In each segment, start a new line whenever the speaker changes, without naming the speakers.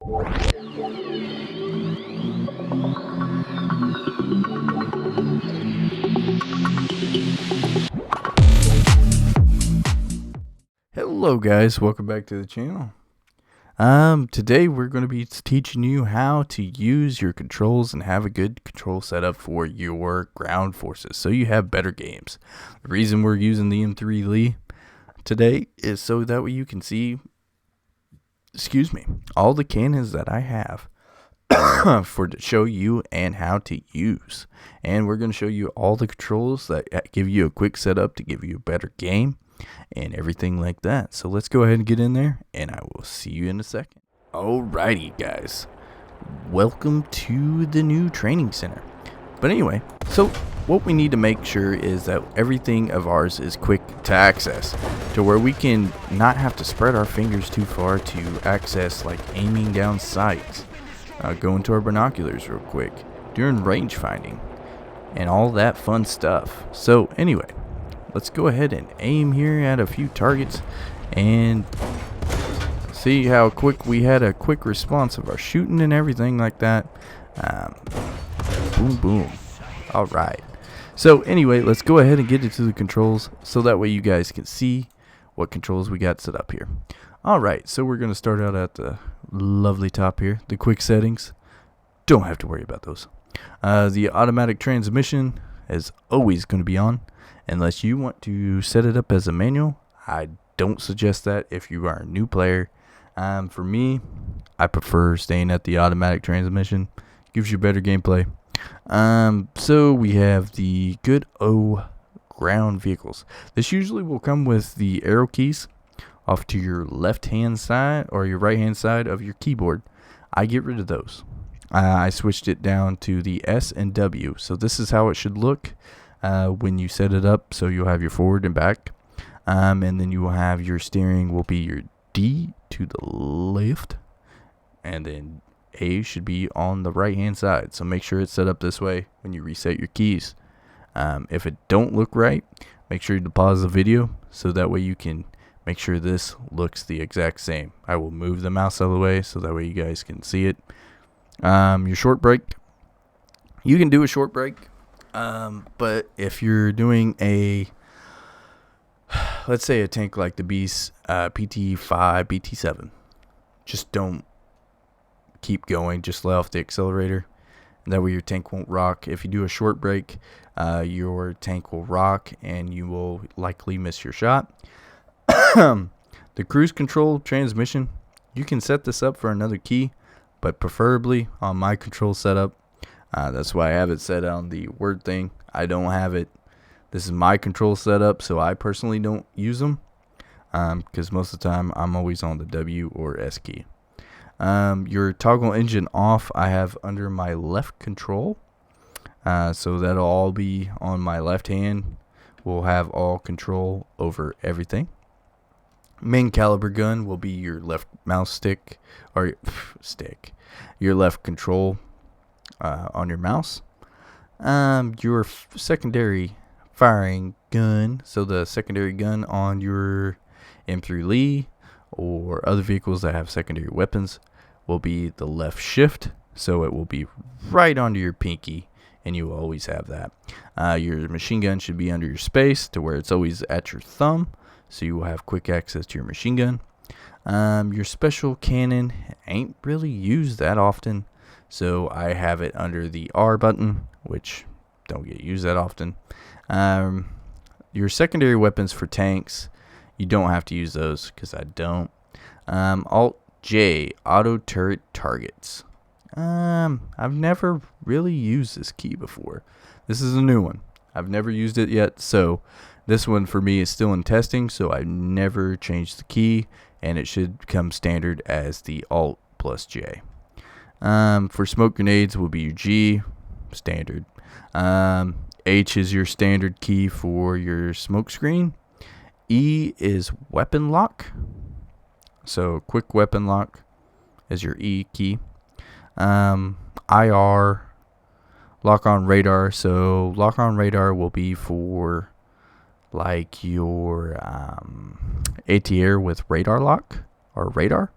Hello guys, welcome back to the channel. Today we're going to be teaching you how to use your controls and have a good control setup for your ground forces so you have better games. The reason we're using the M3 Lee today is so that way you can see, all the cannons that I have to show you and how to use. And we're going to show you all the controls that give you a quick setup to give you a better game and everything like that. So let's go ahead and get in there, and I will see you in a second. Alrighty guys, welcome to the new training center. But anyway, so what we need to make sure is that everything of ours is quick to access, to where we can not have to spread our fingers too far to access, like aiming down sights, go into our binoculars real quick, doing range finding, and all that fun stuff. So anyway, let's go ahead and aim here at a few targets and see how quick we had a quick response of our shooting and everything like that. Boom, boom. All right. So anyway, let's go ahead and get into the controls so that way you guys can see what controls we got set up here. All right. So we're going to start out at the lovely top here. The quick settings. Don't have to worry about those. The automatic transmission is always going to be on. Unless you want to set it up as a manual, I don't suggest that if you are a new player. For me, I prefer staying at the automatic transmission. Gives you better gameplay. So we have the good ground vehicles. This usually will come with the arrow keys off to your left hand side or your right hand side of your keyboard. I get rid of those. I switched it down to the S and W. So this is how it should look when you set it up. So you'll have your forward and back, and then you will have your steering will be your D to the left, and then A should be on the right hand side. So make sure it's set up this way when you reset your keys. If it don't look right, make sure to pause the video so that way you can make sure this looks the exact same. I will move the mouse out of the way so that way you guys can see it. Your short break, you can do a short break. But if you're doing let's say a tank like the Beast PT5, PT7, just don't keep going. Just let off the accelerator. And that way your tank won't rock. If you do a short break, your tank will rock and you will likely miss your shot. The cruise control transmission, you can set this up for another key, but preferably on my control setup. That's why I have it set on the word thing. I don't have it. This is my control setup, so I personally don't use them because most of the time I'm always on the W or S key. Your toggle engine off I have under my left control. So that'll all be on my left hand. We'll have all control over everything. Main caliber gun will be your left mouse stick or your left control on your mouse. Your secondary firing gun, so the secondary gun on your M3 Lee or other vehicles that have secondary weapons will be the left shift, so it will be right onto your pinky and you will always have that. Your machine gun should be under your space to where it's always at your thumb, so you will have quick access to your machine gun. Your special cannon ain't really used that often, so I have it under the R button, which don't get used that often. Your secondary weapons for tanks, you don't have to use those because I don't. Alt J, auto turret targets. I've never really used this key before. This is a new one. I've never used it yet, so this one for me is still in testing, so I've never changed the key, and it should come standard as the Alt plus J. For smoke grenades will be your G, standard. H is your standard key for your smoke screen. E is weapon lock. So quick weapon lock is your E key. IR, lock on radar. So lock on radar will be for like your ATR with radar lock or radar.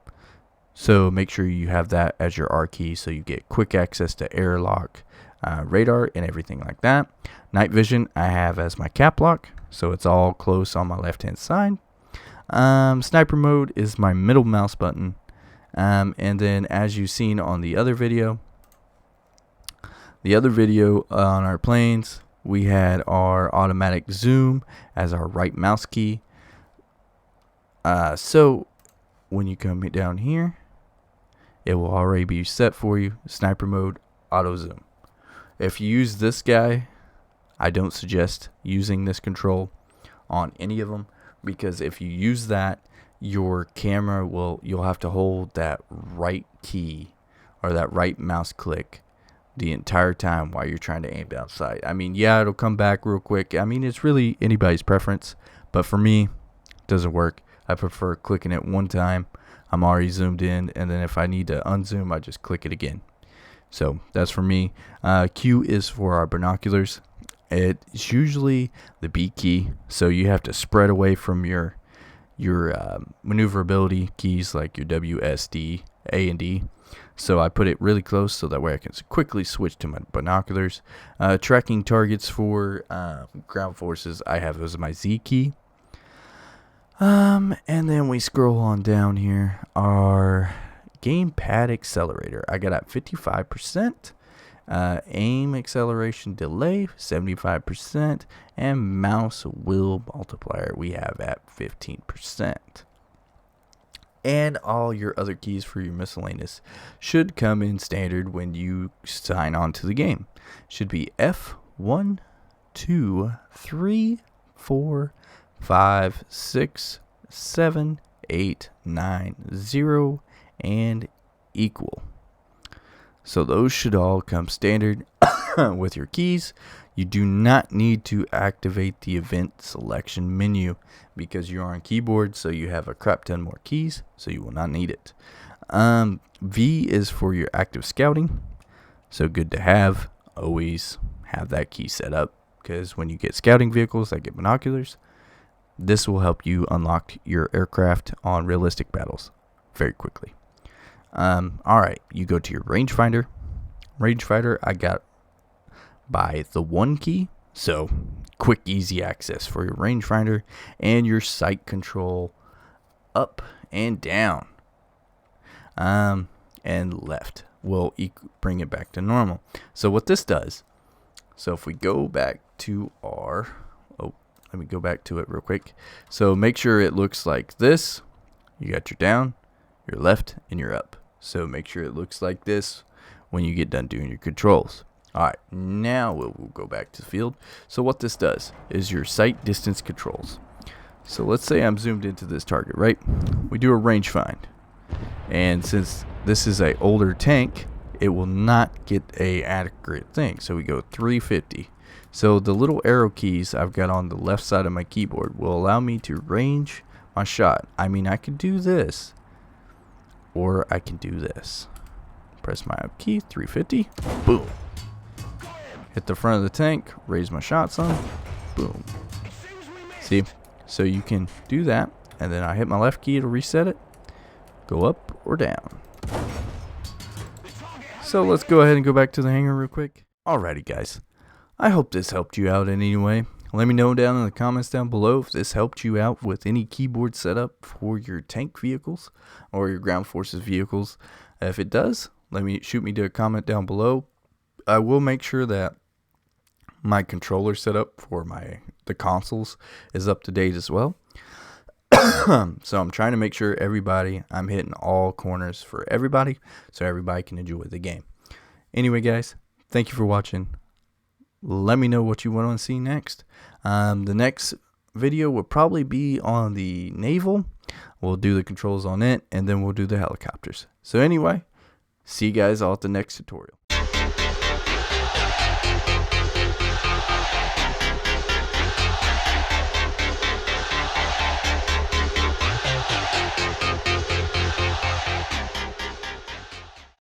So make sure you have that as your R key so you get quick access to airlock, radar, and everything like that. Night vision I have as my cap lock, so it's all close on my left hand side. Sniper mode is my middle mouse button. And then as you've seen on the other video on our planes, we had our automatic zoom as our right mouse key. So when you come down here, it will already be set for you. Sniper mode, auto zoom. If you use this guy, I don't suggest using this control on any of them, because if you use that, your camera you'll have to hold that right key or that right mouse click the entire time while you're trying to aim down sight. I mean, yeah, it'll come back real quick. I mean, it's really anybody's preference, but for me, it doesn't work. I prefer clicking it one time. I'm already zoomed in, and then if I need to unzoom, I just click it again. So that's for me. Q is for our binoculars. It's usually the B key, so you have to spread away from your maneuverability keys like your W, S, D, A, and D. So I put it really close so that way I can quickly switch to my binoculars. Tracking targets for ground forces, I have as my Z key. And then we scroll on down here. Our gamepad accelerator, I got at 55%. Aim acceleration delay 75%, and mouse wheel multiplier we have at 15%. And all your other keys for your miscellaneous should come in standard when you sign on to the game. Should be F1, 2, 3, 4, 5, 6, 7, 8, 9, 0, and equal. So those should all come standard with your keys. You do not need to activate the event selection menu because you're on keyboard, so you have a crap ton more keys, so you will not need it. V is for your active scouting, so good to have. Always have that key set up, because when you get scouting vehicles that get binoculars, this will help you unlock your aircraft on realistic battles very quickly. Alright, you go to your rangefinder. Rangefinder I got by the 1 key, so quick easy access for your rangefinder, and your sight control up and down and left will bring it back to normal. So what this does, so if we go back to our let me go back to it real quick. So make sure it looks like this. You got your down, your left, and your up. So make sure it looks like this when you get done doing your controls. Alright, now we'll go back to the field. So what this does is your sight distance controls. So let's say I'm zoomed into this target, right? We do a range find. And since this is an older tank, it will not get a accurate thing. So we go 350. So the little arrow keys I've got on the left side of my keyboard will allow me to range my shot. I mean, I could do this, or I can do this. Press my up key, 350, boom. Hit the front of the tank, raise my shot some, boom. See, so you can do that, and then I hit my left key to reset it, go up or down. So let's go ahead and go back to the hangar real quick. Alrighty guys, I hope this helped you out in any way. Let me know down in the comments down below if this helped you out with any keyboard setup for your tank vehicles or your ground forces vehicles. If it does, shoot me a comment down below. I will make sure that my controller setup for the consoles is up to date as well. So I'm trying to make sure I'm hitting all corners for everybody, so everybody can enjoy the game. Anyway guys, thank you for watching. Let me know what you want to see next. The next video will probably be on the naval. We'll do the controls on it, and then we'll do the helicopters. So anyway, see you guys all at the next tutorial.